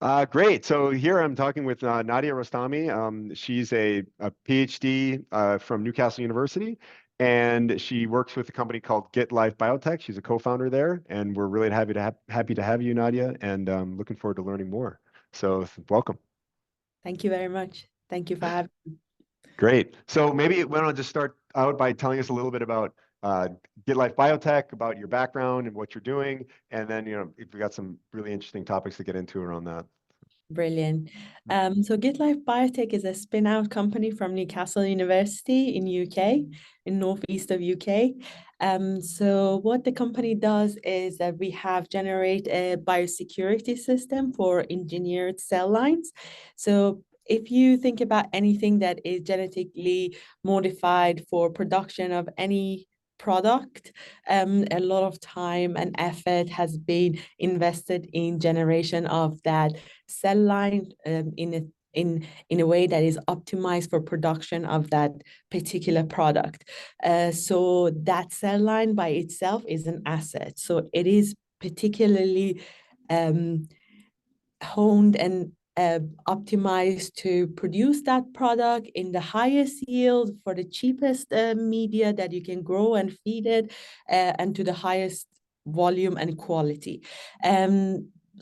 Great. So here I'm talking with Nadia Rostami. She's a PhD from Newcastle University, and she works with a company called GitLife Biotech. She's a co-founder there, and we're really happy to have you, Nadia, and looking forward to learning more. So welcome. Thank you very much. Thank you for having me. Great. So maybe why don't I just start out by telling us a little bit about uh, GitLife Biotech, about your background and what you're doing, and then if we got some really interesting topics to get into around that. Brilliant. So GitLife Biotech is a spin-out company from Newcastle University in UK, in northeast of UK. So what the company does is that we have generate a biosecurity system for engineered cell lines. So if you think about anything that is genetically modified for production of any product, a lot of time and effort has been invested in generation of that cell line in a way that is optimized for production of that particular product. So that cell line by itself is an asset. So it is particularly honed and optimized to produce that product in the highest yield for the cheapest media that you can grow and feed it, and to the highest volume and quality.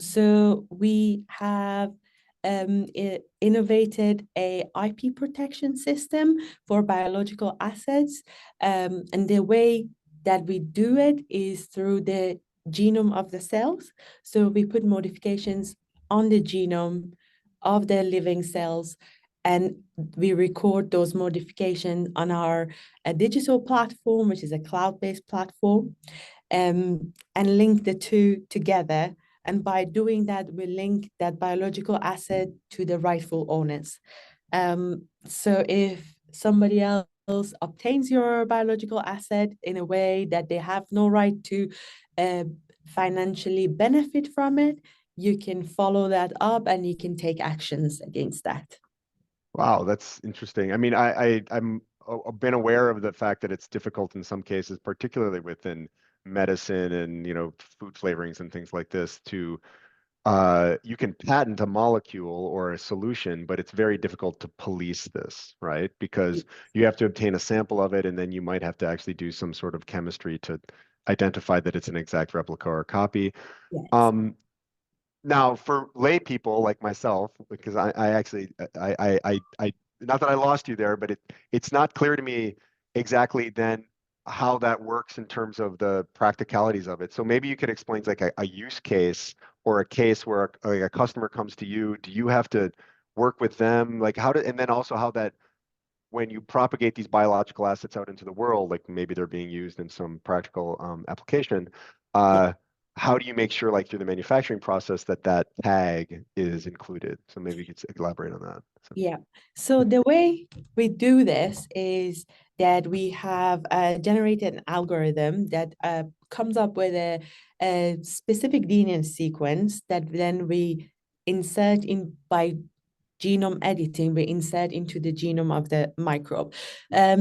So we have innovated a IP protection system for biological assets, and the way that we do it is through the genome of the cells. So we put modifications on the genome of the living cells, and we record those modifications on our digital platform, which is a cloud-based platform, and link the two together. And by doing that, we link that biological asset to the rightful owners. So if somebody else obtains your biological asset in a way that they have no right to financially benefit from it, you can follow that up and you can take actions against that. Wow, that's interesting. I mean, I'm been aware of the fact that it's difficult in some cases, particularly within medicine and food flavorings and things like this, to you can patent a molecule or a solution, but it's very difficult to police this, right? Because you have to obtain a sample of it, and then you might have to actually do some sort of chemistry to identify that it's an exact replica or copy. Yes. Um, Now, for lay people like myself, because I actually, not that I lost you there, but it's not clear to me exactly then how that works in terms of the practicalities of it. So maybe you could explain like a use case or a case where a customer comes to you. Do you have to work with them? Like and then also how that when you propagate these biological assets out into the world, like maybe they're being used in some practical application. Yeah. How do you make sure, like through the manufacturing process, that that tag is included? So maybe you could elaborate on that. So. Yeah. So the way we do this is that we have generated an algorithm that comes up with a specific DNA sequence that then we insert in by genome editing, we insert into the genome of the microbe.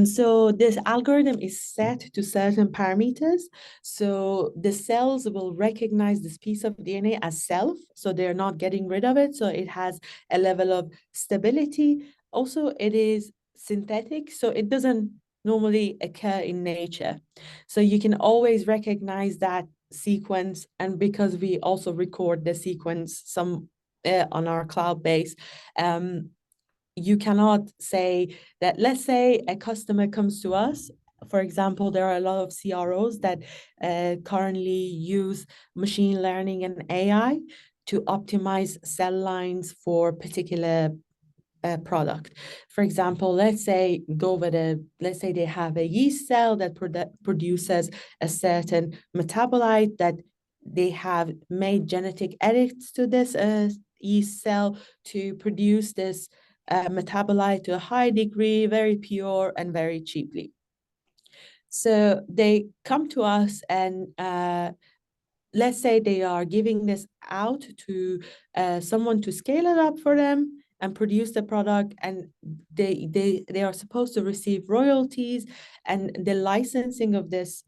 So this algorithm is set to certain parameters. So the cells will recognize this piece of DNA as self, so they're not getting rid of it. So it has a level of stability. Also, it is synthetic, so it doesn't normally occur in nature. So you can always recognize that sequence, and because we also record the sequence some on our cloud base, you cannot say that, let's say a customer comes to us. For example, there are a lot of CROs that currently use machine learning and AI to optimize cell lines for particular product. For example, let's say they have a yeast cell that produces a certain metabolite that they have made genetic edits to this yeast cell to produce this metabolite to a high degree, very pure and very cheaply. So they come to us and let's say they are giving this out to someone to scale it up for them and produce the product, and they are supposed to receive royalties, and the licensing of this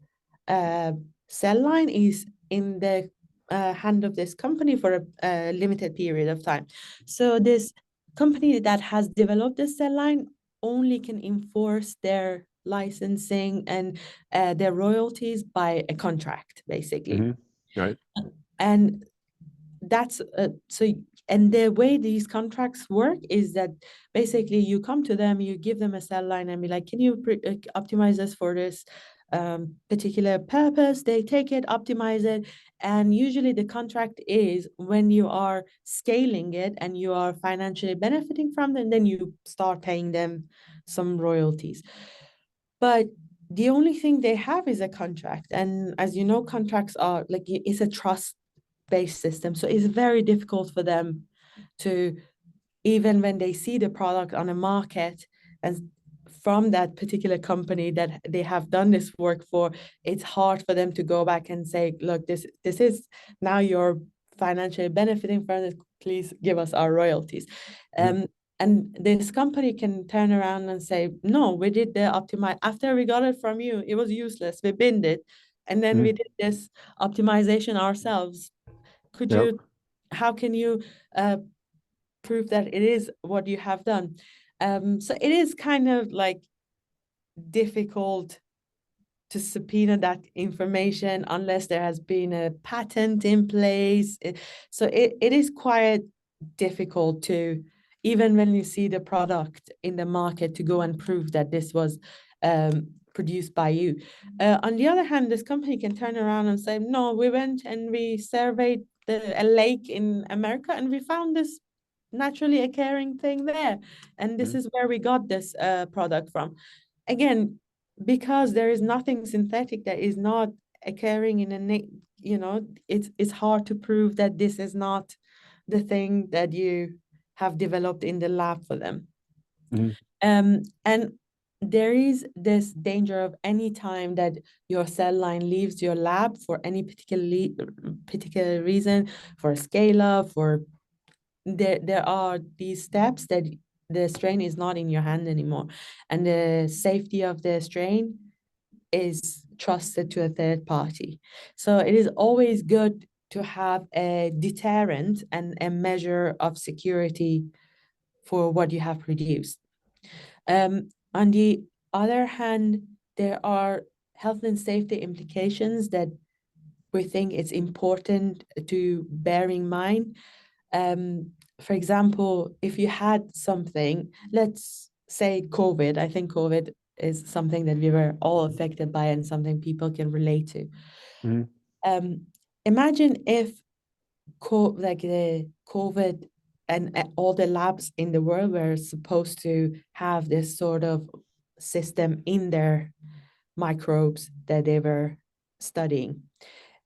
cell line is in the hand of this company for a limited period of time. So this company that has developed this cell line only can enforce their licensing and their royalties by a contract, basically. Hmm. Right. And that's and the way these contracts work is that basically you come to them, you give them a cell line and be like, can you optimize this for this particular purpose? They take it, optimize it, and usually the contract is when you are scaling it and you are financially benefiting from them, then you start paying them some royalties. But the only thing they have is a contract, and as you know, contracts are like, it's a trust based system. So it's very difficult for them to, even when they see the product on a market and from that particular company that they have done this work for, it's hard for them to go back and say, look, this is now you're financially benefiting from it, please give us our royalties. Hmm. And this company can turn around and say, no, we did the optimize after we got it from you, it was useless, we binned it, and then we Hmm. did this optimization ourselves. Could Yep. you, how can you prove that it is what you have done? So it is kind of like difficult to subpoena that information unless there has been a patent in place. So it is quite difficult to, even when you see the product in the market, to go and prove that this was produced by you. On the other hand, this company can turn around and say, no, we went and we surveyed a lake in America and we found this naturally occurring thing there. And this Hmm. is where we got this product from. Again, because there is nothing synthetic that is not occurring in a, it's hard to prove that this is not the thing that you have developed in the lab for them. Hmm. And there is this danger of any time that your cell line leaves your lab for any particular reason, for scale up, for there are these steps that the strain is not in your hand anymore, and the safety of the strain is trusted to a third party. So it is always good to have a deterrent and a measure of security for what you have produced. On the other hand, there are health and safety implications that we think it's important to bear in mind. For example, if you had something, let's say COVID, I think COVID is something that we were all affected by and something people can relate to. Hmm. Imagine if like the COVID and all the labs in the world were supposed to have this sort of system in their microbes that they were studying.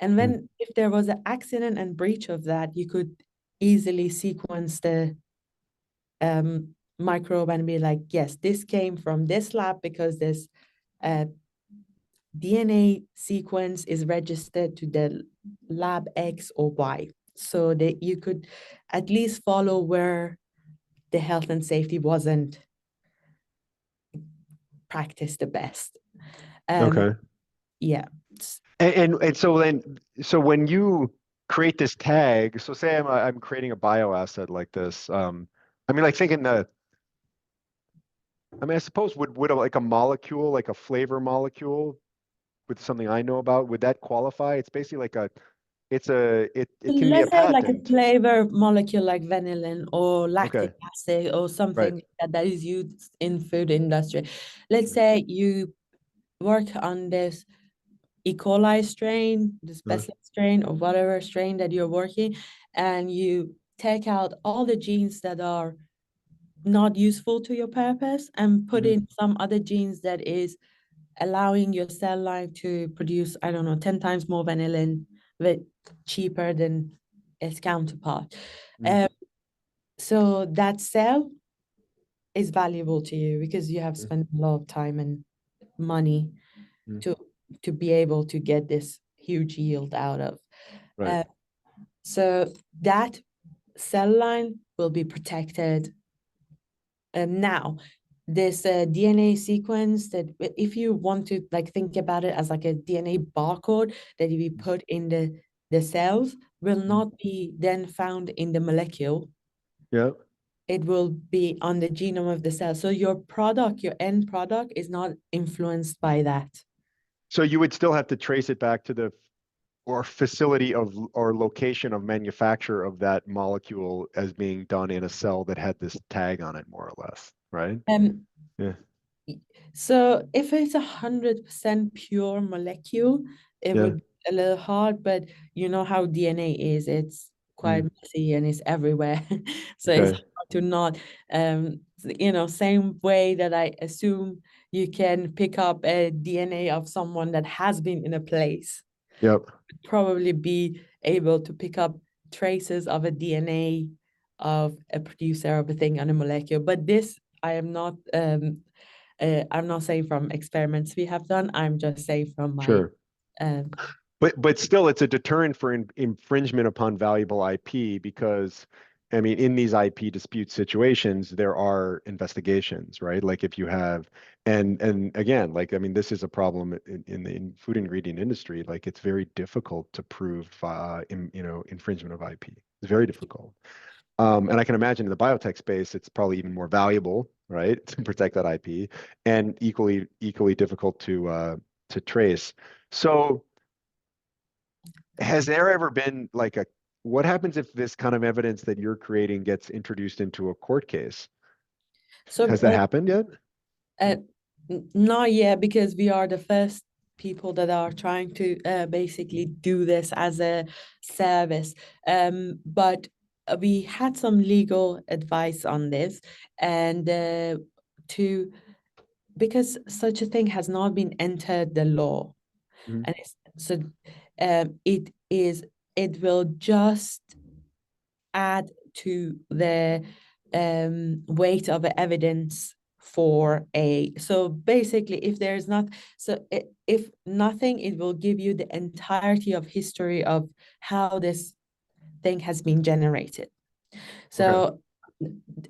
And Hmm. when, if there was an accident and breach of that, you could easily sequence the microbe and be like, yes, this came from this lab because this uh, DNA sequence is registered to the lab X or Y. So that you could at least follow where the health and safety wasn't practiced the best. Um, Okay. yeah. And so then, so when you create this tag, so say I'm creating a bioasset like this, I mean, like thinking I mean, I suppose would like a molecule, like a flavor molecule with something I know about, would that qualify? It's basically like it can be a Let's say like a patent. flavor molecule like vanillin or lactic Okay. acid or Right. something that is used in food industry. Let's Right. say you work on this E. coli strain, the Uh, specific strain or whatever strain that you're working, and you take out all the genes that are not useful to your purpose and put mhm. in some other genes that is allowing your cell line to produce, I don't know, 10 times more vanillin with cheaper than its counterpart. Mhm. Um, so that cell is valuable to you because you have Mhm. spent a lot of time and money Mhm. to to be able to get this huge yield out of. Right. Uh, so that cell line will be protected. Now, this DNA sequence that if you want to like think about it as like a DNA barcode that we put in the cells will not be then found in the molecule. Yeah. It will be on the genome of the cell. So your product, your end product, is not influenced by that. So you would still have to trace it back to the or facility of or location of manufacture of that molecule as being done in a cell that had this tag on it, more or less, right? Um, Yeah. so if it's 100% pure molecule, it Yeah. would be a little hard, but you know how DNA is, it's quite Mm. messy and it's everywhere. So it's Okay. hard to not, same way that I assume you can pick up a DNA of someone that has been in a place, Yep. probably be able to pick up traces of a DNA of a producer of a thing on a molecule. But this, I'm not saying from experiments we have done. I'm just saying from my Sure. um, But still, it's a deterrent for infringement upon valuable IP because, I mean, in these IP dispute situations, there are investigations, right? Like if you have, and again, like I mean, this is a problem in the food ingredient industry. Like it's very difficult to prove, infringement of IP. It's very difficult. And I can imagine in the biotech space, it's probably even more valuable, right, to protect that IP, and equally difficult to trace. So has there ever been like a what happens if this kind of evidence that you're creating gets introduced into a court case? so Has that happened yet? uh, not yet, because we are the first people that are trying to basically do this as a service. But we had some legal advice on this, and to because such a thing has not been entered the law, Mhm. and so it will just add to the weight of evidence for a, so basically if there's not, if nothing, it will give you the entirety of history of how this thing has been generated. Okay. So,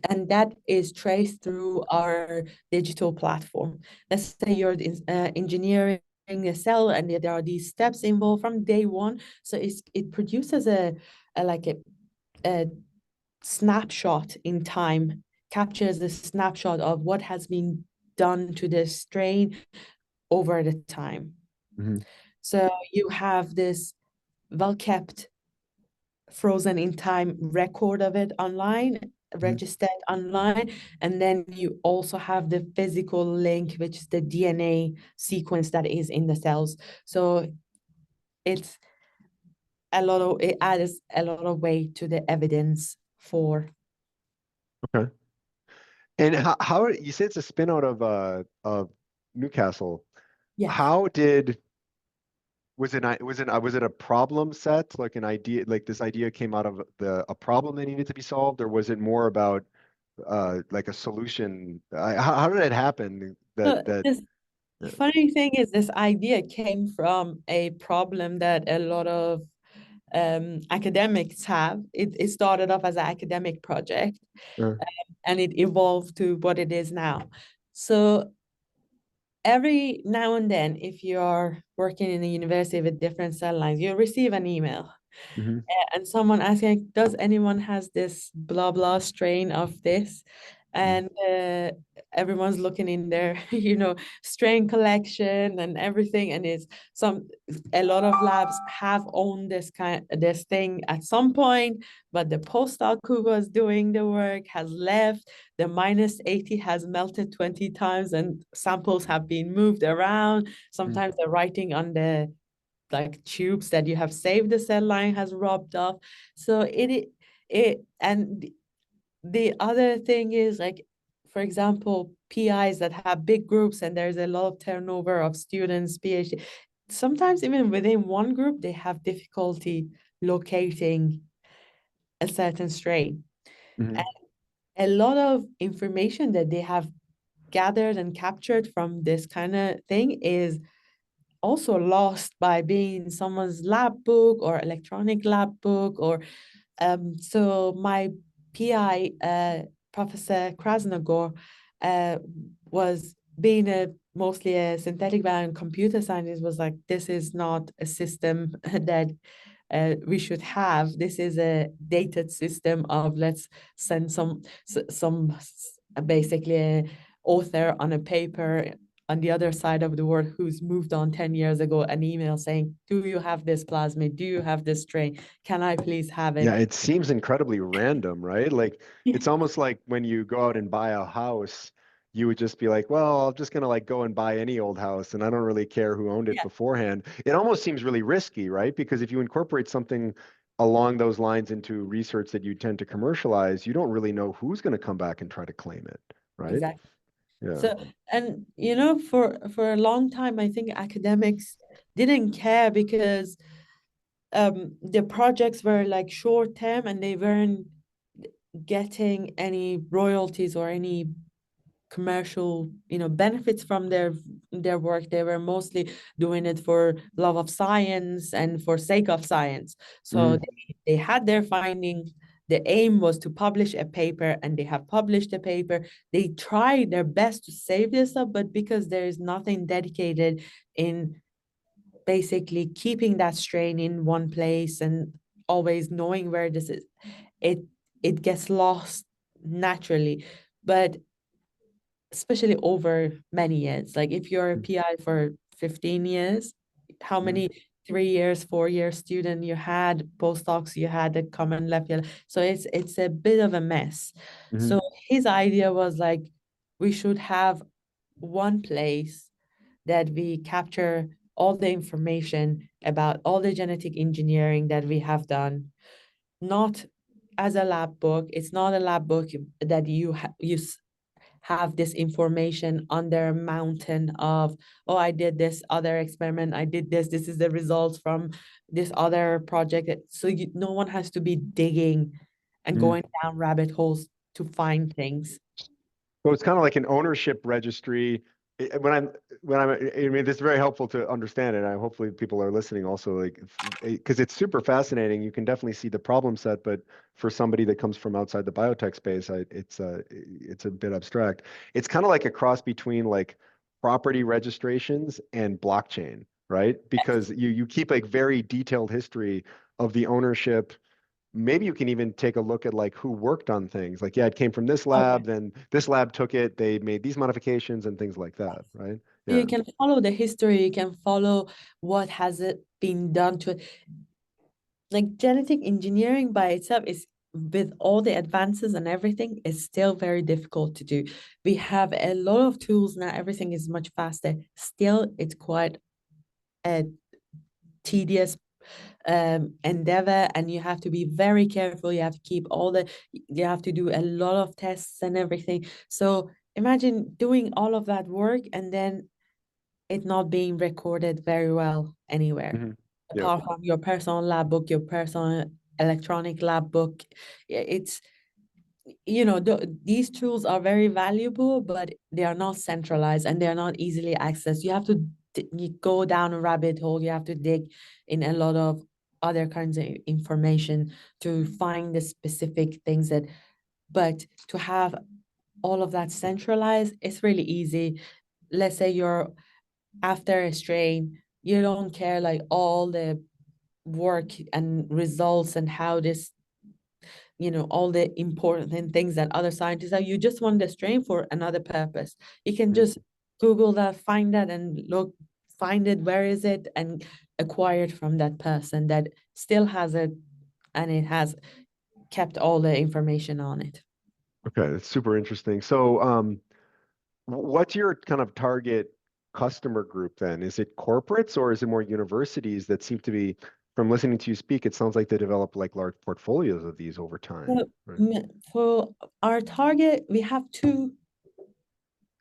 and that is traced through our digital platform. Let's say you're engineering a cell and there are these steps involved from day one. So it produces a like a snapshot in time, captures the snapshot of what has been done to the strain over the time. Hmm. So you have this well kept frozen in time record of it online, Hmm. registered online, and then you also have the physical link, which is the DNA sequence that is in the cells. So it's it adds a lot of weight to the evidence for. Okay. And how you say it's a spin out of Newcastle. Yes. How did was it a problem set, like an idea, like this idea came out of a problem that needed to be solved, or was it more about like a solution? How did it happen that So that this funny thing is, this idea came from a problem that a lot of academics have. It started off as an academic project, uh, and it evolved to what it is now. So every now and then, if you are working in a university with different cell lines, you receive an email mhm, and someone asking, does anyone has this blah blah strain of this? mhm, And everyone's looking in their strain collection and everything, and it's some a lot of labs have owned this thing at some point, but the postdoc who was doing the work has left. The -80 has melted 20 times and samples have been moved around. mhm. Sometimes the writing on the like tubes that you have saved the cell line has rubbed off. So it and the other thing is, like, for example, PIs that have big groups and there's a lot of turnover of students, PhD, sometimes even within one group, they have difficulty locating a certain strain. Mhm. And a lot of information that they have gathered and captured from this kind of thing is also lost by being in someone's lab book or electronic lab book. Or so my PI, Professor Krasnogor, was being a mostly a synthetic biology and computer scientist, was like, this is not a system that we should have. This is a dated system of let's send basically a author on a paper on the other side of the world who's moved on 10 years ago an email saying, do you have this plasmid? Do you have this strain? Can I please have it? Yeah, it seems incredibly random, right? Like Yeah. it's almost like when you go out and buy a house, you would just be like, well, I'm just gonna like go and buy any old house and I don't really care who owned it Yeah, beforehand. It almost seems really risky, right? Because if you incorporate something along those lines into research that you tend to commercialize, you don't really know who's going to come back and try to claim it, right? exactly. Yeah. So, and for a long time, I think academics didn't care because the projects were like short term and they weren't getting any royalties or any commercial benefits from their work. They were mostly doing it for love of science and for sake of science. So Mhm. they had their findings. The aim was to publish a paper, and they have published a paper. They tried their best to save this up, but because there is nothing dedicated in basically keeping that strain in one place and always knowing where this is, it it gets lost naturally. But especially over many years. Like if you're a PI for 15 years, how Mhm. many 3 years, 4 year student you had, postdocs you had that come and left you. So it's a bit of a mess. Mhm. So his idea was like we should have one place that we capture all the information about all the genetic engineering that we have done, not as a lab book. It's not a lab book that you have this information under a mountain of, oh, I did this other experiment, I did this is the results from this other project. So no one has to be digging and Mhm. going down rabbit holes to find things. So it's kind of like an ownership registry. I mean, this is very helpful to understand it. I hopefully people are listening also, like, because it's super fascinating. You can definitely see the problem set, but for somebody that comes from outside the biotech space, it's a bit abstract. It's kind of like a cross between like property registrations and blockchain, right? Because you keep like very detailed history of the ownership. Maybe you can even take a look at like who worked on things. Like, yeah, it came from this Okay. lab, then this lab took it, they made these modifications and things like that, right? You Yeah. can follow the history, you can follow what has it been done to it. Like genetic engineering by itself is, with all the advances and everything, is still very difficult to do. We have a lot of tools now, everything is much faster. Still, it's quite a tedious endeavor, and you have to be very careful. You have to keep you have to do a lot of tests and everything. So imagine doing all of that work and then it not being recorded very well anywhere, Hmm. Yeah. apart from your personal lab book, your personal electronic lab book. It's, these tools are very valuable, but they are not centralized and they are not easily accessed. You have to you go down a rabbit hole. You have to dig in a lot of other kinds of information to find the specific things that, but to have all of that centralized, it's really easy. Let's say you're after a strain, you don't care like all the work and results and how this, all the important things that other scientists are. You just want the strain for another purpose. You can Mhm. just Google that, find that, and look, find it, where is it, and acquire it from that person that still has it, and it has kept all the information on it. Okay, that's super interesting. So, what's your kind of target customer group then? Is it corporates or is it more universities that seem to be, from listening to you speak, it sounds like they develop like large portfolios of these over time, So, right? for our target, we have two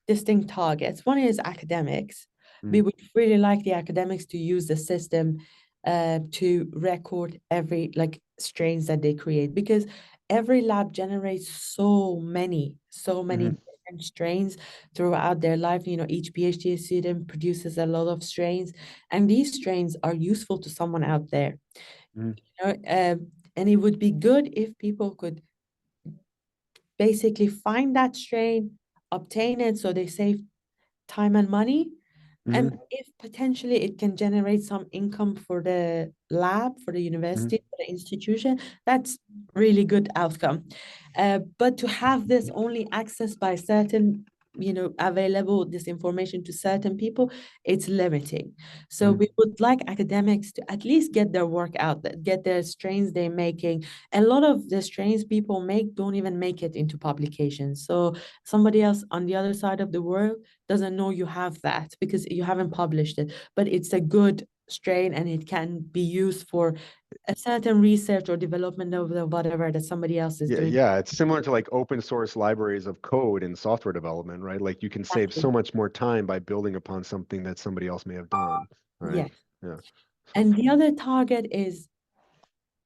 distinct targets. One is academics. We Mm. would really like the academics to use the system to record every like strains that they create, because every lab generates so many Hmm. different strains throughout their life. Each PhD student produces a lot of strains, and these strains are useful to someone out there. Hmm. You know, and it would be good if people could basically find that strain, obtain it, so they save time and money, Hmm. And if potentially it can generate some income for the lab, for the Hmm. university, for the institution, that's really good outcome. But to have this only accessed by certain, available this information to certain people, it's limiting. So Hmm. we would like academics to at least get their work out, get their strains they're making. A lot of the strains people make don't even make it into publications. So somebody else on the other side of the world doesn't know you have that because you haven't published it, but it's a good strain and it can be used for a certain research or development of the whatever that somebody else is Yeah, doing. yeah, it's similar to like open source libraries of code in software development, right? Like you can save Exactly. so much more time by building upon something that somebody else may have done, right? Yeah. Yeah. And the other target is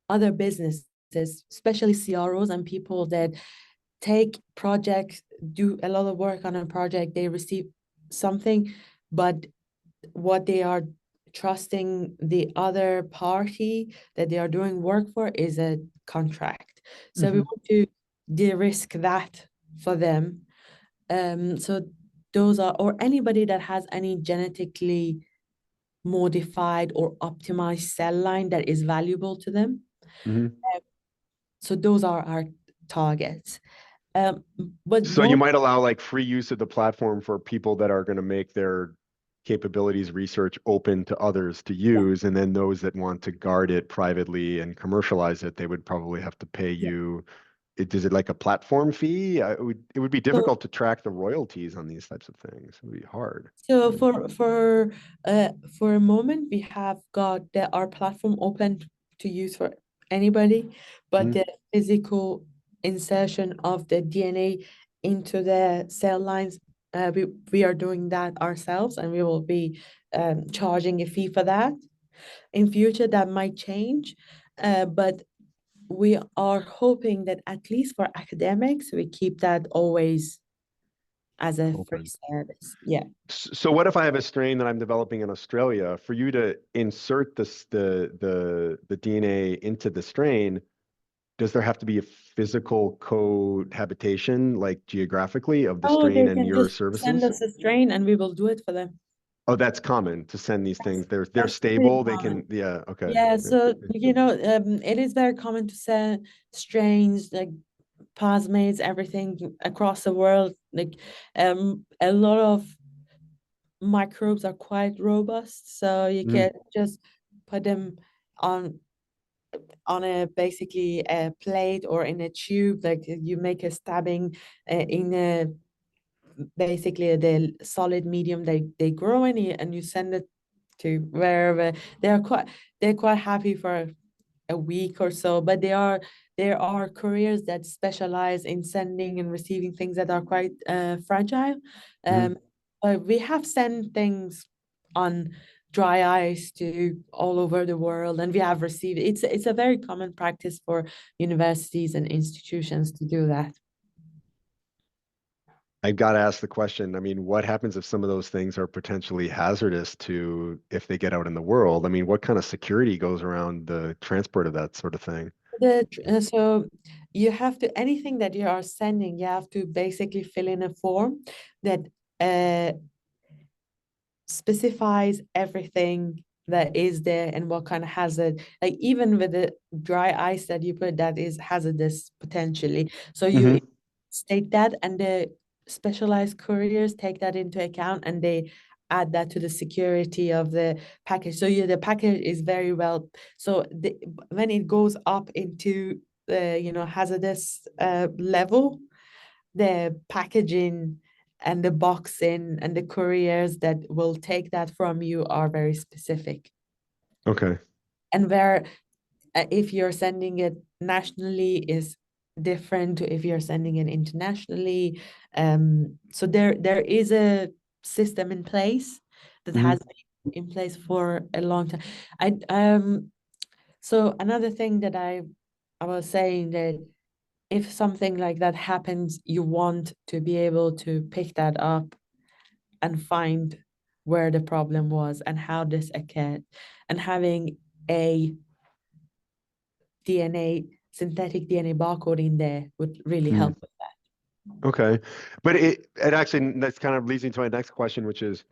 other businesses, especially CROs and people that take projects, do a lot of work on a project, they receive something, but what they are trusting the other party that they are doing work for is a contract. So we Hmm. want to de-risk that for them. So those are, or anybody that has any genetically modified or optimized cell line that is valuable to them. Hmm. So those are our targets. Um, but So you more might allow like free use of the platform for people that are going to make their capabilities research open to others to use, and then those that want to guard it privately and commercialize it, they would probably have to pay yeah. you. Is it like a platform fee? It would be So difficult to track the royalties on these types of things. It would be hard, So right? for a moment, we have got our platform open to use for anybody, but Mhm. the physical insertion of the DNA into the cell lines, we are doing that ourselves, and we will be charging a fee for that. In future, that might change, but we are hoping that at least for academics, we keep that always as a free Open. service. Yeah. So what if I have a strain that I'm developing in Australia? For you to insert the DNA into the strain, does there have to be a physical cohabitation, like geographically, of the Oh, strain they and can your just send services? us a strain and we will do it for them. Oh, that's common to send these That's, things. They're that's pretty stable. They can, common. yeah, okay. Yeah, Yeah. so it is very common to send strains like plasmids, everything across the world. Like a lot of microbes are quite robust, so you Mhm. can just put them on on a basically a plate or in a tube. Like you make a stabbing in a basically the solid medium they grow in and you send it to wherever they're quite happy for a week or so, but there are couriers that specialize in sending and receiving things that are quite fragile. Mhm. um but we have sent things on dry ice to all over the world, and we have received it's a very common practice for universities and institutions to do that. I've got to ask the question. I mean, what happens if some of those things are potentially hazardous to if they get out in the world? I mean, what kind of security goes around the transport of that sort of thing? So you have to anything that you are sending, you have to basically fill in a form that uh, specifies everything that is there and what kind of hazard. Like even with the dry ice that you put, that is hazardous potentially. So you Hmm. state that, and the specialized couriers take that into account, and they add that to the security of the package. So the package is very well. So when it goes up into the hazardous level, the packaging and the boxing and the couriers that will take that from you are very specific. Okay. And where if you're sending it nationally is different to if you're sending it internationally. So there is a system in place that has Hmm. been in place for a long time. I so another thing that I was saying that if something like that happens, you want to be able to pick that up and find where the problem was and how this occurred. And having a DNA, synthetic DNA barcode in there would really Mm. help with that. Okay. But it actually that's kind of leads me to my next question, which is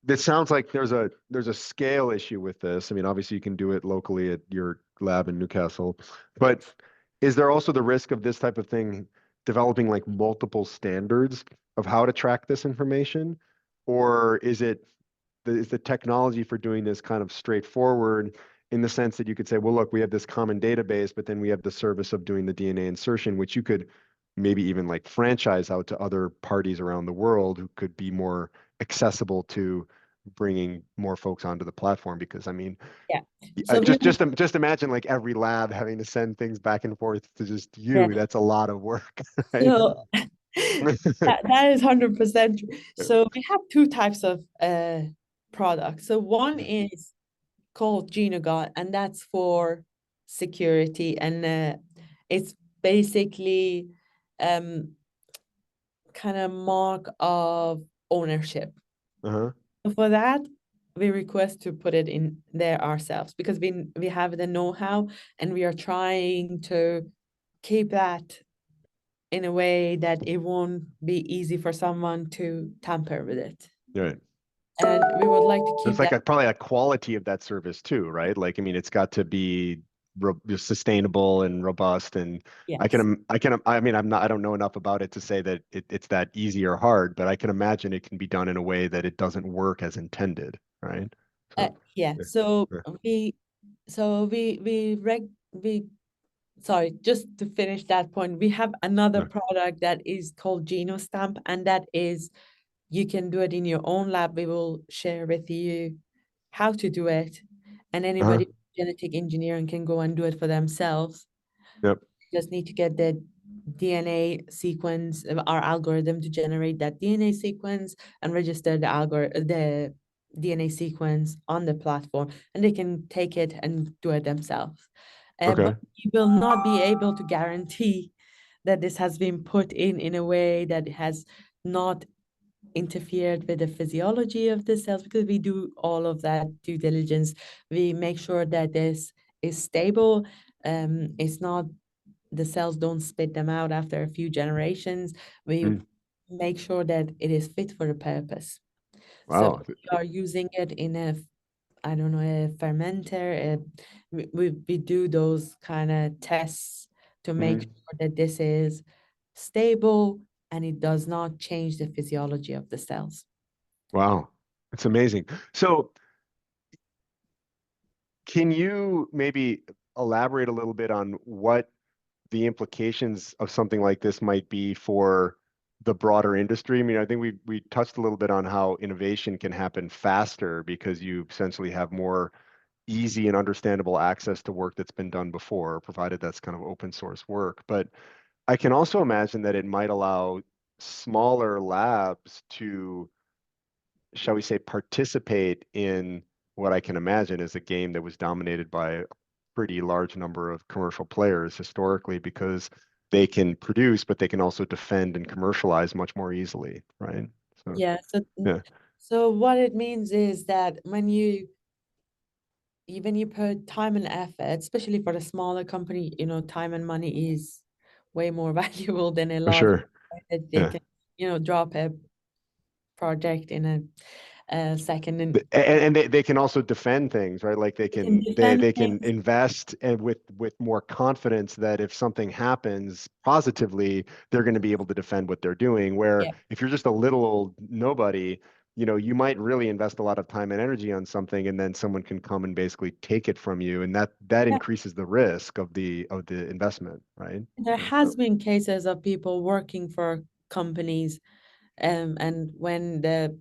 this sounds like there's a scale issue with this. I mean, obviously you can do it locally at your lab in Newcastle, but is there also the risk of this type of thing developing like multiple standards of how to track this information? Or is the technology for doing this kind of straightforward in the sense that you could say, well, look, we have this common database, but then we have the service of doing the DNA insertion, which you could maybe even like franchise out to other parties around the world who could be more accessible to bringing more folks onto the platform. Because I mean, Yeah. So we just imagine like every lab having to send things back and forth to just yeah. you. That's a lot of work, right? So that is 100% true. So we have two types of products. So one is called GenoGuard, and that's for security, and it's basically um kind of mark of ownership. Uh-huh. So for that, we request to put it in there ourselves because we have the know-how and we are trying to keep that in a way that it won't be easy for someone to tamper with it. Right. And we would like to There's keep like that. a probably a quality of that service too, right? Like, I mean, it's got to be sustainable and robust. And Yes. I mean, I don't know enough about it to say that it's that easy or hard, but I can imagine it can be done in a way that it doesn't work as intended, right? So, Yeah. yeah, So yeah, we sorry, just to finish that point, we have another yeah. product that is called GenoStamp, and that is you can do it in your own lab. We will share with you how to do it, and Uh-huh. anybody genetic engineering can go and do it for themselves. Yep. Just need to get the DNA sequence, our algorithm to generate that DNA sequence and register the DNA sequence on the platform, and they can take it and do it themselves. But Okay. you will not be able to guarantee that this has been put in a way that has not interfered with the physiology of the cells because we do all of that due diligence. We make sure that this is stable. It's not the cells don't spit them out after a few generations. We Mm. make sure that it is fit for the purpose. So Wow. we are using it in a, I don't know, a fermenter. We do those kind of tests to make Mhm. sure that this is stable and it does not change the physiology of the cells. Wow. It's amazing. So, can you maybe elaborate a little bit on what the implications of something like this might be for the broader industry? I mean, I think we touched a little bit on how innovation can happen faster because you essentially have more easy and understandable access to work that's been done before, provided that's kind of open source work. But I can also imagine that it might allow smaller labs to, shall we say, participate in what I can imagine is a game that was dominated by a pretty large number of commercial players historically because they can produce, but they can also defend and commercialize much more easily, right? So, Yeah, so yeah, so what it means is that when you put time and effort, especially for a smaller company, time and money is way more valuable than a for large sure. that they Yeah. can, drop a project in a second and And they can also defend things, right? Like they can defend they can things. invest and with more confidence that if something happens positively, they're going to be able to defend what they're doing. Where Yeah, if you're just a little old nobody, you might really invest a lot of time and energy on something, and then someone can come and basically take it from you, and that yeah. increases the risk of the investment, right? There Yeah. has been cases of people working for companies, and when the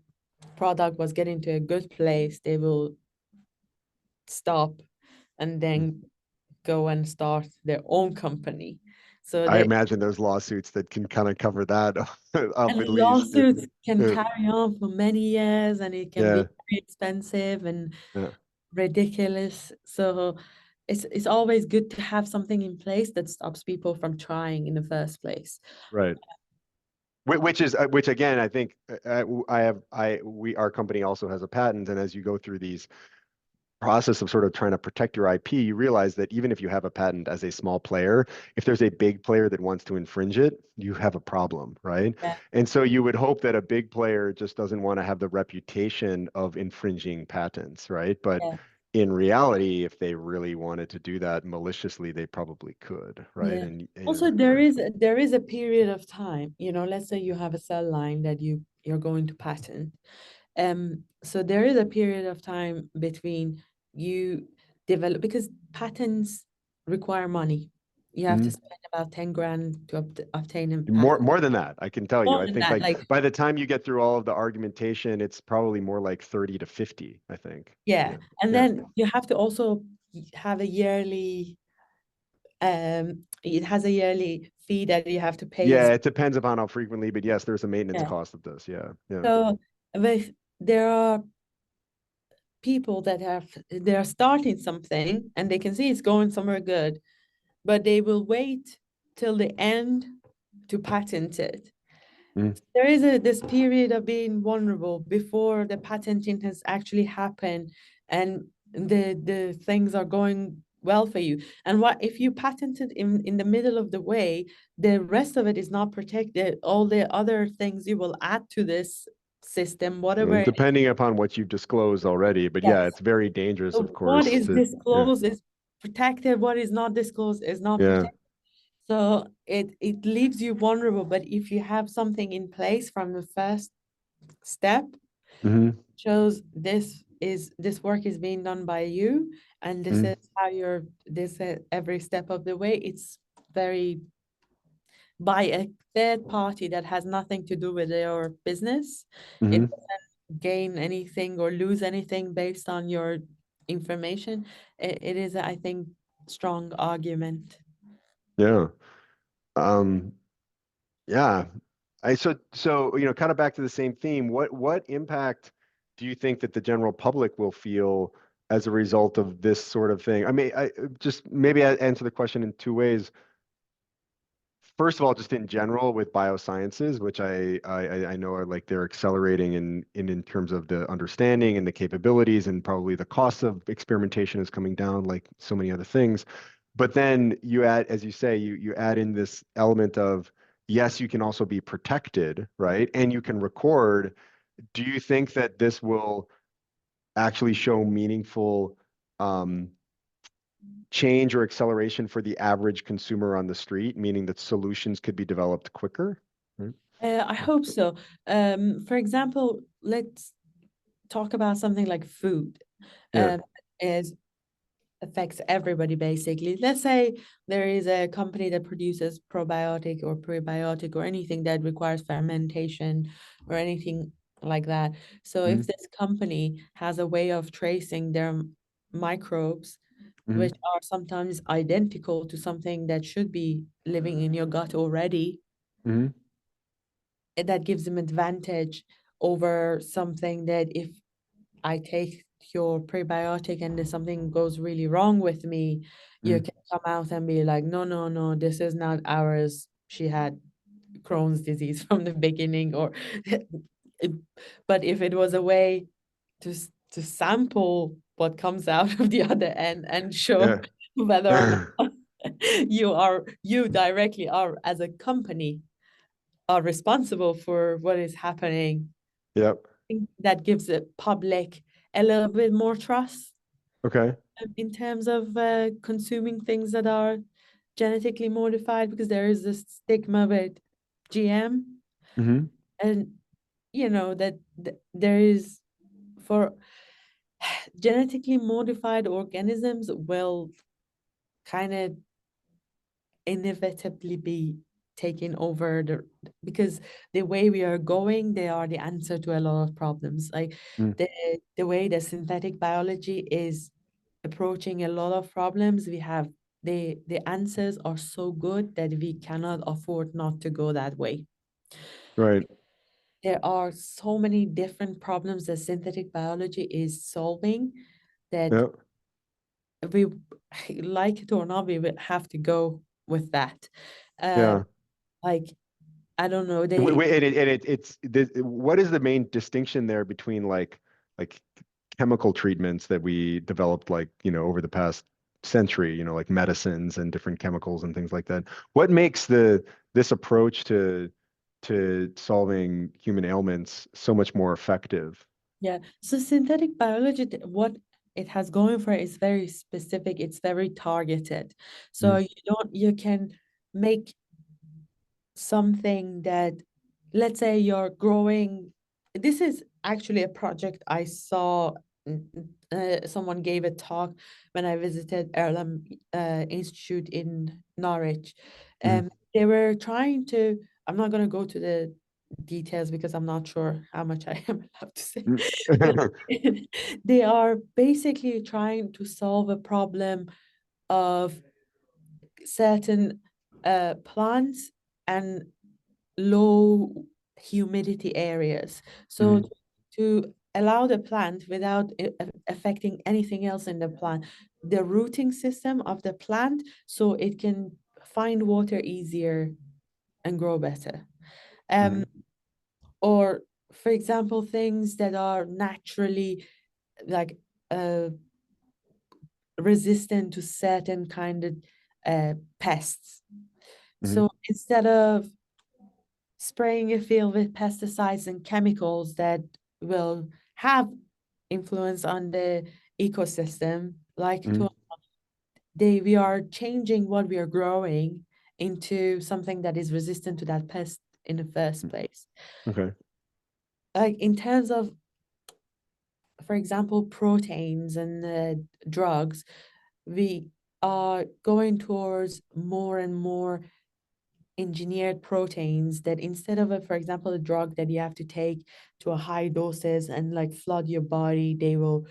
product was getting to a good place, they will stop and Mm. then go and start their own company. So I they imagine there's lawsuits that can kind of cover that up and at least. lawsuits can Yeah. carry on for many years and it can be Yeah. very expensive and Yeah. ridiculous. So it's always good to have something in place that stops people from trying in the first place. Right. Which again, I think I have I we our company also has a patent, and as you go through these process of sort of trying to protect your IP, you realize that even if you have a patent as a small player, if there's a big player that wants to infringe it, you have a problem, right? Yeah, And so you would hope that a big player just doesn't want to have the reputation of infringing patents, right? But yeah, in reality, if they really wanted to do that maliciously, they probably could, right? yeah. And Also, there is a period of time, you know, let's say you have a cell line that you're going to patent. So there is a period of time between you develop, because patents require money. You have to Mhm. spend about 10 grand to obtain a More patent. more than that, I can tell you. More I than think that, like like, by the time you get through all of the argumentation, it's probably more like 30 to 50, I think. yeah. Yeah. And Yeah. then you have to also have a yearly, it has a yearly fee that you have to pay as Yeah, it depends upon how frequently, but yes, there's a maintenance yeah. cost of this. Yeah. Yeah. So with there are people that they're starting something and they can see it's going somewhere good, but they will wait till the end to patent it. Mm, There is this period of being vulnerable before the patenting has actually happened and the things are going well for you. And what if you patent it in the middle of the way, the rest of it is not protected. All the other things you will add to this system, whatever. Depending upon what you've disclosed already, but yeah, Yes. it's very dangerous, of So what course, is to yeah. disclosed is protected, what is not disclosed is not Yeah. protected. So it leaves you vulnerable. But if you have something in place from the first step, Hmm. shows this work is being done by you, and this is Hmm. how you're this every step of the way. It's very by a third party that has nothing to do with your business. It Hmm. doesn't gain anything or lose anything based on your information. It is, I think, strong argument. Yeah. Um, yeah. So kind of back to the same theme, what impact do you think that the general public will feel as a result of this sort of thing? I mean, I just maybe I answer the question in two ways. First of all, just in general with biosciences, which I know are like they're accelerating in terms of the understanding and the capabilities, and probably the cost of experimentation is coming down like so many other things. But then you add, as you say, you add in this element of yes, you can also be protected, right? And you can record. Do you think that this will actually show meaningful um, change or acceleration for the average consumer on the street, meaning that solutions could be developed quicker? Right? I hope so. For example, let's talk about something like food. Yeah. Um, is affects everybody basically. Let's say there is a company that produces probiotic or prebiotic or anything that requires fermentation or anything like that. So Mm-hmm. if this company has a way of tracing their microbes, Mm-hmm. which are sometimes identical to something that should be living in your gut already, Mm-hmm. that gives them advantage over something that if I take your prebiotic and there's something goes really wrong with me, you can come out and be like, no, no, no, this is not ours. She had Crohn's disease from the beginning, or but if it was a way to sample what comes out of the other end and show Yeah. whether or not you directly are as a company are responsible for what is happening, Yep. think that gives the public a little bit more trust Okay. in terms of consuming things that are genetically modified, because there is this stigma with GM, Mm-hmm. and you know that there is for genetically modified organisms will kind of inevitably be taking over because the way we are going, they are the answer to a lot of problems. Like Mm. the way the synthetic biology is approaching a lot of problems, we have the answers are so good that we cannot afford not to go that way. Right. There are so many different problems that synthetic biology is solving that Yep. we like it or not, we will have to go with that. Yeah. Like I don't know, Wait, they wait, and it's what is the main distinction there between like chemical treatments that we developed, like, over the past century, like medicines and different chemicals and things like that. What makes this approach to solving human ailments so much more effective? Yeah. So synthetic biology, what it has going for it is very specific. It's very targeted. So Mm, you can make something that, let's say you're growing. This is actually a project I saw. Someone gave a talk when I visited Erlam Institute in Norwich. mm, They were trying to, I'm not going to go to the details because I'm not sure how much I am allowed to say. mm. But they are basically trying to solve a problem of certain plants and low humidity areas. So Mhm, to allow the plant without affecting anything else in the plant, the rooting system of the plant, so it can find water easier and grow better. mhm, Um, or for example, things that are naturally like uh, resistant to certain kind of pests. mhm, So instead of spraying a field with pesticides and chemicals that will have influence on the ecosystem, like mhm, we are changing what we are growing into something that is resistant to that pest in the first mm. place. Okay. Like in terms of, for example, proteins and drugs, we are going towards more and more engineered proteins that instead of for example, a drug that you have to take to a high doses and like flood your body, they will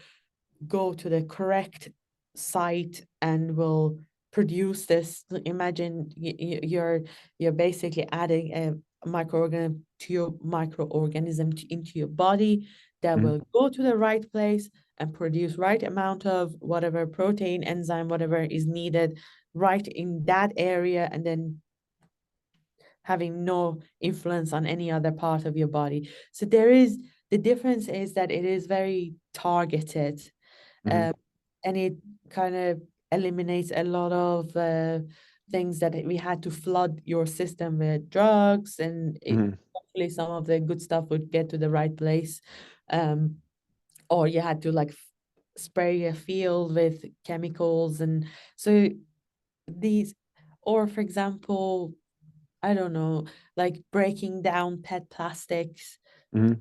go to the correct site and will produce this. Imagine you're basically adding a microorganism to your into your body that Mhm, will go to the right place and produce right amount of whatever protein, enzyme, whatever is needed right in that area, and then having no influence on any other part of your body. So the difference is that it is very targeted, mhm, um, and it kind of eliminates a lot of things that we had to flood your system with drugs, and mhm, hopefully some of the good stuff would get to the right place, um, or you had to like spray a field with chemicals, and so these, or for example, I don't know, like breaking down PET plastics, mhm.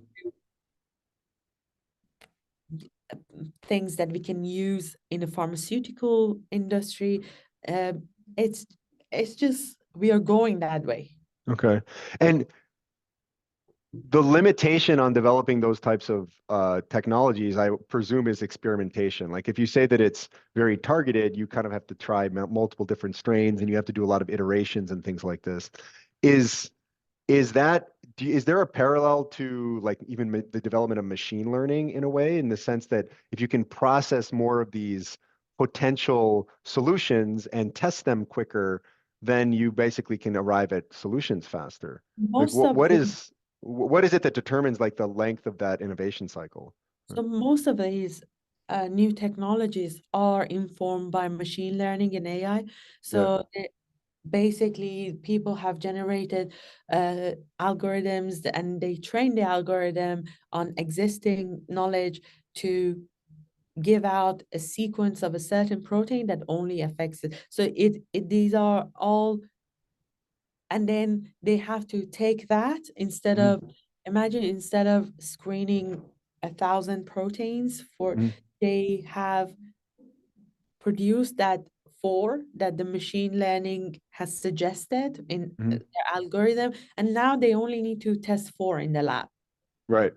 things that we can use in the pharmaceutical industry. Um, it's it's just we are going that way. Okay. And the limitation on developing those types of technologies, I presume, is experimentation. Like if you say that it's very targeted, you kind of have to try multiple different strains and you have to do a lot of iterations and things like this. Is is that is there a parallel to like even the development of machine learning in a way, in the sense that if you can process more of these potential solutions and test them quicker, then you basically can arrive at solutions faster? Like Most of the what is it that determines like the length of that innovation cycle? So most of these new technologies are informed by machine learning and AI. Yeah. So basically, people have generated algorithms and they train the algorithm on existing knowledge to give out a sequence of a certain protein that only affects it. So these are all, and then they have to take that instead Mhm, of, imagine instead of screening 1,000 proteins for, mhm, they have produced that four that the machine learning has suggested in mhm. their algorithm, and now they only need to test four in the lab. Right.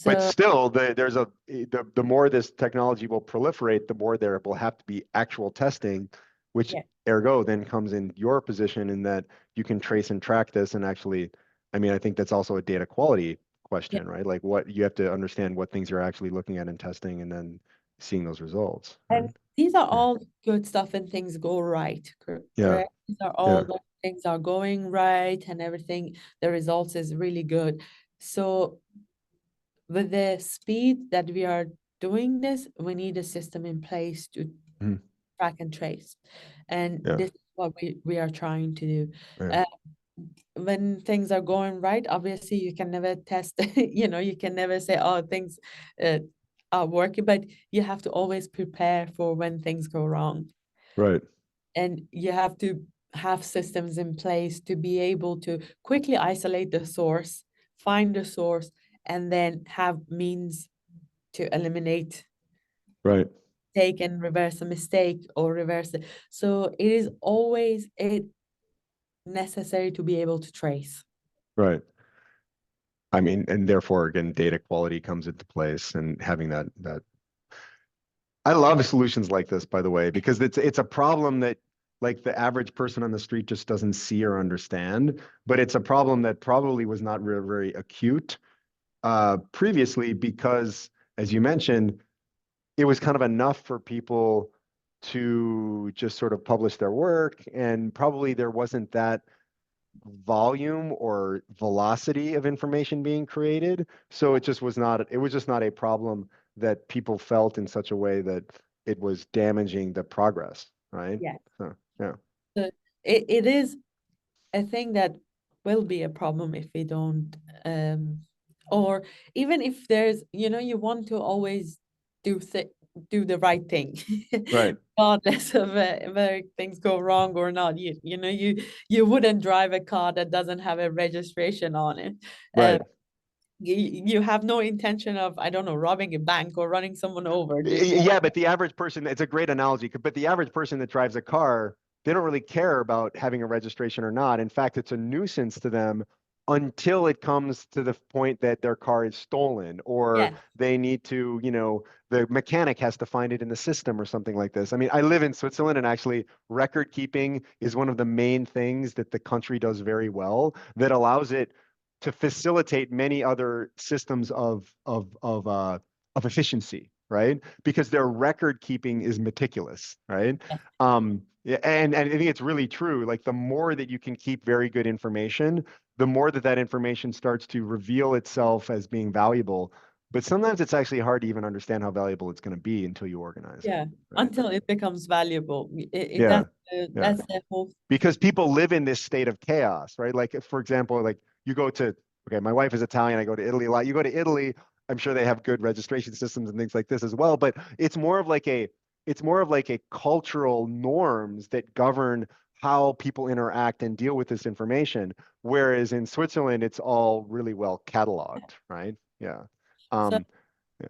But So still, the more this technology will proliferate, the more there will have to be actual testing, which yeah, ergo then comes in your position in that you can trace and track this and actually, I mean, I think that's also a data quality yeah. question, right? Like what you have to understand what things you're actually looking at and testing and then seeing those results, And right? these are Yeah. all good stuff and things go right, Yeah. correct? These are all Yeah. the things are going right and everything, the results is really good. So with the speed that we are doing this, we need a system in place to Mhm. track and trace. And Yeah. this is what we are trying to do. Yeah. Uh, when things are going right, obviously you can never test, you can never say, oh, things uh, are working, but you have to always prepare for when things go wrong. Right. And you have to have systems in place to be able to quickly isolate the source, find the source, and then have means to eliminate, Right. take and reverse a mistake or reverse it. So it is always necessary to be able to trace. Right. I mean, and therefore, again, data quality comes into place, and having that. I love solutions like this, by the way, because it's a problem that like the average person on the street just doesn't see or understand, but it's a problem that probably was not very acute previously because, as you mentioned, it was kind of enough for people to just sort of publish their work, and probably there wasn't that volume or velocity of information being created. So it was just not a problem that people felt in such a way that it was damaging the progress, right? Yeah. So, yeah. So it is a thing that will be a problem if we don't, um, or even if there's, you want to always do th do the right thing, Right. regardless of whether things go wrong or not. You wouldn't drive a car that doesn't have a registration on it. Uh, Right. you have no intention of, I don't know, robbing a bank or running someone over. Just Yeah, but the average person, it's a great analogy, but the average person that drives a car, they don't really care about having a registration or not. In fact, it's a nuisance to them until it comes to the point that their car is stolen or yeah, they need to, the mechanic has to find it in the system or something like this. I mean, I live in Switzerland, and actually record keeping is one of the main things that the country does very well that allows it to facilitate many other systems of efficiency, right? Because their record keeping is meticulous, right? yeah, Yeah, and I think it's really true. Like the more that you can keep very good information, the more that that information starts to reveal itself as being valuable. But sometimes it's actually hard to even understand how valuable it's going to be until you organize it, yeah. right? Until it becomes valuable. Yeah, yeah. That's the whole. Because people live in this state of chaos, right? Like, for example, like you go to, okay, my wife is Italian. I go to Italy a lot. You go to Italy, I'm sure they have good registration systems and things like this as well. But it's more of like a cultural norms that govern how people interact and deal with this information. Whereas in Switzerland, it's all really well cataloged, right? Yeah. So Um, yeah.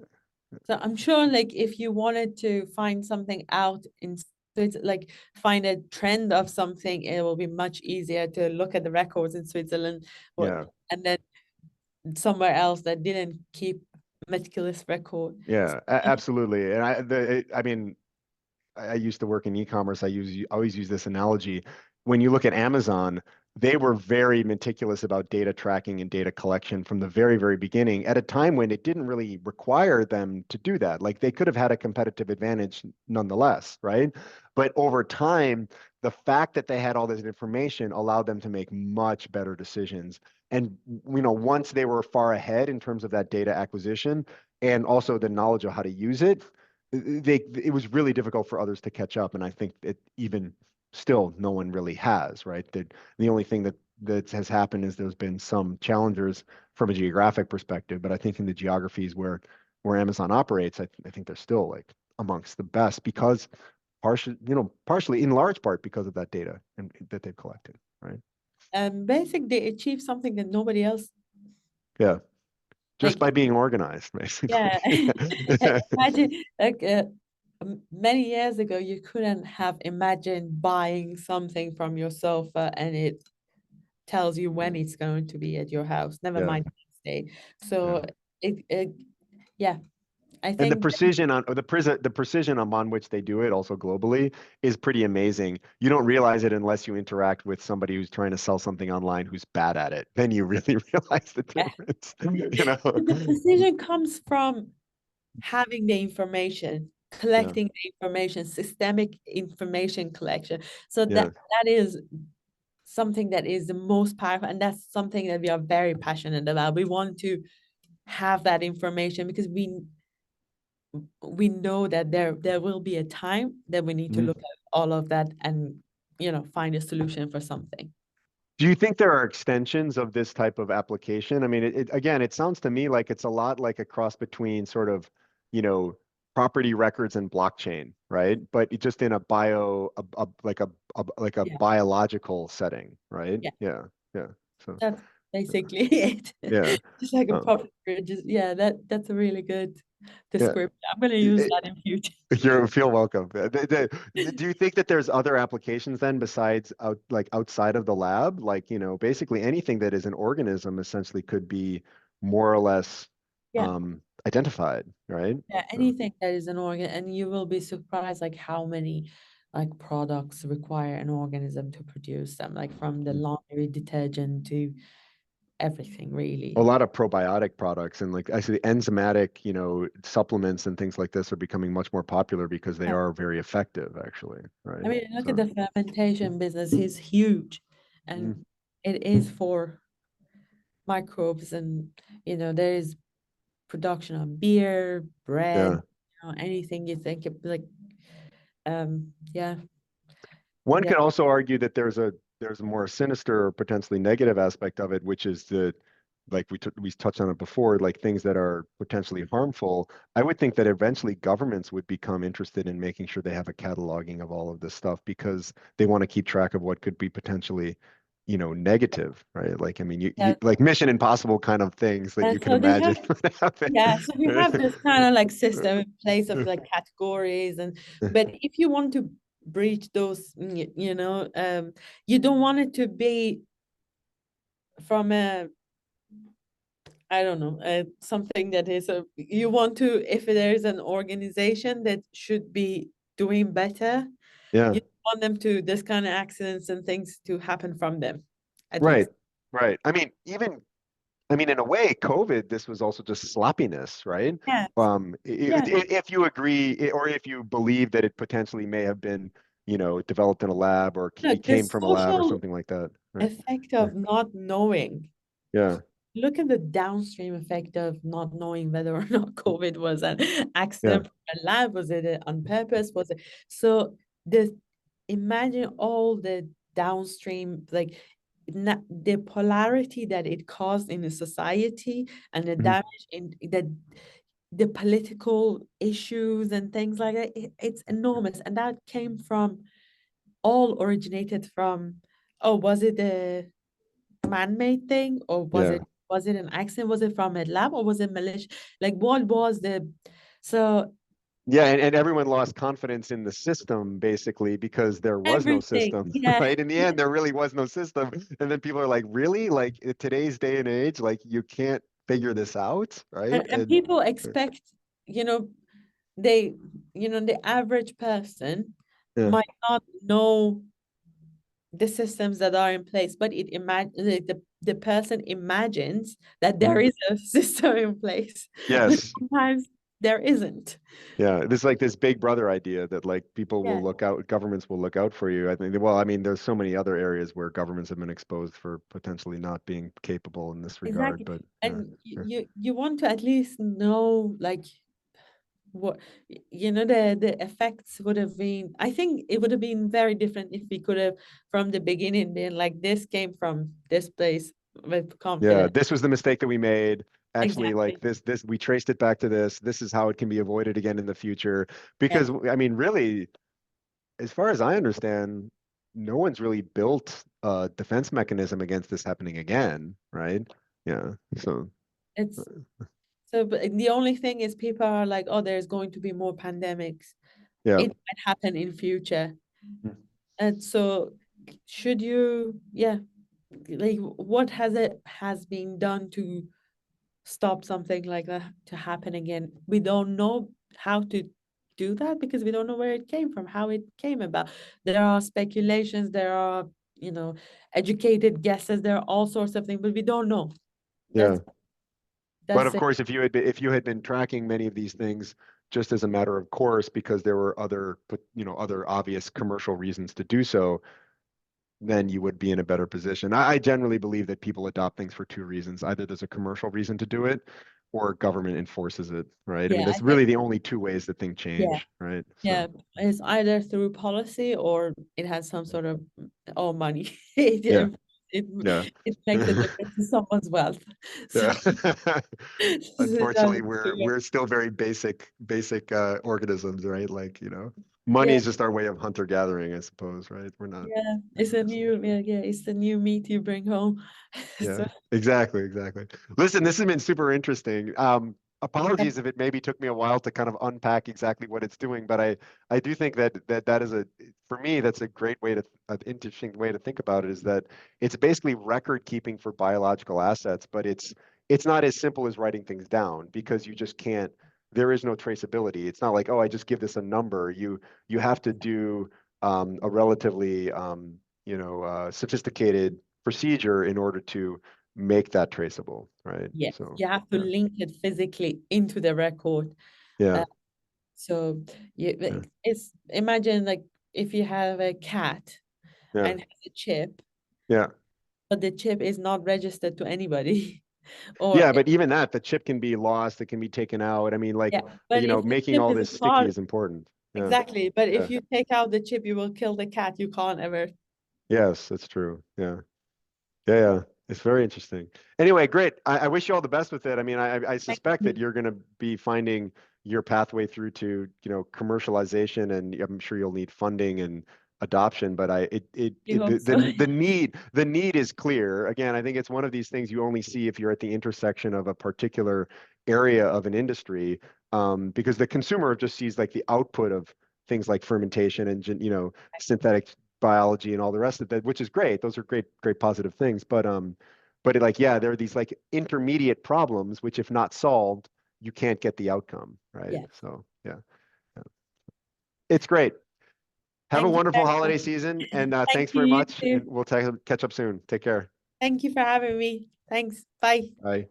So I'm sure, like, if you wanted to find something out in like find a trend of something, it will be much easier to look at the records in Switzerland, what, Yeah. and then somewhere else that didn't keep meticulous record. Yeah, absolutely. And I mean, I used to work in e-commerce. I always use this analogy. When you look at Amazon, they were very meticulous about data tracking and data collection from the very, very beginning at a time when it didn't really require them to do that. Like they could have had a competitive advantage nonetheless, right? But over time, the fact that they had all this information allowed them to make much better decisions. And once they were far ahead in terms of that data acquisition and also the knowledge of how to use it, it was really difficult for others to catch up, and I think it even still no one really has, right? The only thing that has happened is there's been some challengers from a geographic perspective, but I think in the geographies where Amazon operates, I think they're still like amongst the best because partially in large part because of that data and that they've collected, right? And basically they achieve something that nobody else, Yeah, just like, by being organized, yeah. basically. Imagine, like, many years ago you couldn't have imagined buying something from your sofa and it tells you when it's going to be at your house, never Yeah, mind the next day. yeah. So it yeah, I And the think precision on or the precision on which they do it also globally is pretty amazing. You don't realize it unless you interact with somebody who's trying to sell something online who's bad at it. Then you really realize the yeah. difference, The precision comes from having the information, Yeah, collecting the information, systemic information collection. So yeah, that is something that is the most powerful, and that's something that we are very passionate about. We want to have that information because we know that there will be a time that we need to Mhm. look at all of that and, find a solution for something. Do you think there are extensions of this type of application? I mean, again, it sounds to me like it's a lot like a cross between sort of, you know, property records and blockchain, right? But just in a like a Yeah, biological setting, right? yeah, Yeah, yeah. So that's basically it. yeah, Just like a um, proper just yeah, that's a really good yeah. description. I'm gonna use that in future. You feel welcome. Do you think that there's other applications then besides outside of the lab? Like, basically anything that is an organism essentially could be more or less Yeah. identified, right? Yeah, So, anything that is an organ, and you will be surprised like how many like products require an organism to produce them, like from the mm. laundry detergent to everything A really. lot of probiotic products and like actually enzymatic, supplements and things like this are becoming much more popular because they Yeah. are very effective actually, I right? mean, look at So, the fermentation business is huge, mm, and it is for microbes, and there is production of beer, bread, yeah. anything you think of, like yeah, One yeah, could also argue that there's a more sinister or potentially negative aspect of it, which is like we touched on it before, like things that are potentially harmful. I would think that eventually governments would become interested in making sure they have a cataloging of all of this stuff because they want to keep track of what could be potentially, negative, right? Like, I mean, yeah. like Mission Impossible kind of things that you can So they have imagine would happen. Yeah, so we have this kind of like system in place of like categories, and but if you want to breach those, you don't want it to be from a, I don't know, something that is you want to, if there is an organization that should be doing better, Yeah. you don't want them to, this kind of accidents and things to happen from them, at Right. least. Right. I mean, in a way, COVID, this was also just sloppiness, right? Yes. Yeah. If you agree or if you believe that it potentially may have been, developed in a lab or Look, the came from a lab or social something like that, right? effect Yeah. of not knowing. Yeah. Look at the downstream effect of not knowing whether or not COVID was an Yeah. accident from a lab, was it on purpose, was it? So the imagine all the downstream, like the polarity that it caused in the society, and the Mhm. damage in the political issues and things like that. It's enormous, and that came from, all originated from, oh, was it a man-made thing, or Yeah. was it an accident, was it from a lab, or was it malicious, like what was the, so Yeah. And everyone lost confidence in the system basically because there was no everything, system, yeah, right? In the end, there really was no system. And then people are like, really? Like in today's day and age, like you can't figure this out, right? and people expect, you know they the average person Yeah. might not know the systems that are in place, but the person imagines that there Mhm. is a system in place, but Yes. sometimes there isn't. Yeah, this like this big brother idea that like people will Yeah, look out, governments will look out for you. I think, well, I mean, there's so many other areas where governments have been exposed for potentially not being capable in this regard, exactly. but yeah, And yeah, you want to at least know, like, what, the effects would have been, I think it would have been very different if we could have from the beginning been like, this came from this place with yeah. confidence. This was the mistake that we made. Actually, like Exactly. this, we traced it back to this. This is how it can be avoided again in the future. Yeah. Because I mean, really, as far as I understand, no one's really built a defense mechanism against this happening again, right? Yeah. So, It's so, but the only thing is people are like, oh, there's going to be more pandemics. yeah. It might happen in future. Mm. And so should you, yeah, like what has been done to stop something like that to happen again? We don't know how to do that because we don't know where it came from, how it came about. There are speculations, there are, educated guesses, there are all sorts of things, but we don't know. Yeah. That's But of that's it. course, if you had been tracking many of these things just as a matter of course, because there were other obvious commercial reasons to do so, then you would be in a better position. I generally believe that people adopt things for two reasons. Either there's a commercial reason to do it, or government enforces it, right? I mean, Yeah, I that's think really the only two ways that things yeah, change, right? yeah. So It's either through policy or it has some sort of money. yeah, It yeah. it makes a difference to someone's wealth. So, Yeah. Unfortunately, so, yeah, we're still very basic organisms, right? Like, money yeah, is just our way of hunter gathering, I suppose, right? We're not. yeah. It's Yeah, a so. new yeah, it's the new meat you bring home. Yeah, So exactly, exactly. Listen, this has been super interesting. Apologies if it maybe took me a while to kind of unpack exactly what it's doing, but I do think that is for me, that's a great way an interesting way to think about it, is that it's basically record keeping for biological assets, but it's not as simple as writing things down, because you just can't, there is no traceability. It's not like, oh, I just give this a number. You have to do a relatively sophisticated procedure in order to make that traceable, right? yes, So you have to yeah, link it physically into the record. yeah, Uh, so you yeah, it's imagine like if you have a cat yeah, and has a chip, yeah, but the chip is not registered to anybody. Or yeah. But even that, the chip can be lost, it can be taken out. I mean, like, yeah, but if the making chip all is this a sticky part, is important. Yeah, exactly. But yeah, if you take out the chip, you will kill the cat. You can't ever. yes, that's true. Yeah. Yeah, yeah, it's very interesting. Anyway, great. I wish you all the best with it. I mean, I Thank suspect that you. you're going to be finding your pathway through to, commercialization, and I'm sure you'll need funding and adoption. But You hope so. the need is clear. Again, I think it's one of these things you only see if you're at the intersection of a particular area of an industry, because the consumer just sees like the output of things like fermentation and synthetic biology and all the rest of that, which is great. Those are great, great positive things. But like, yeah, there are these like intermediate problems, which if not solved, you can't get the outcome, right? Yes. So yeah, yeah. It's great. Have a Thank you wonderful very much. holiday season, and Thank thanks you. very You much. too. And we'll catch up soon. Take care. Thank you for having me. Thanks. Bye. Bye.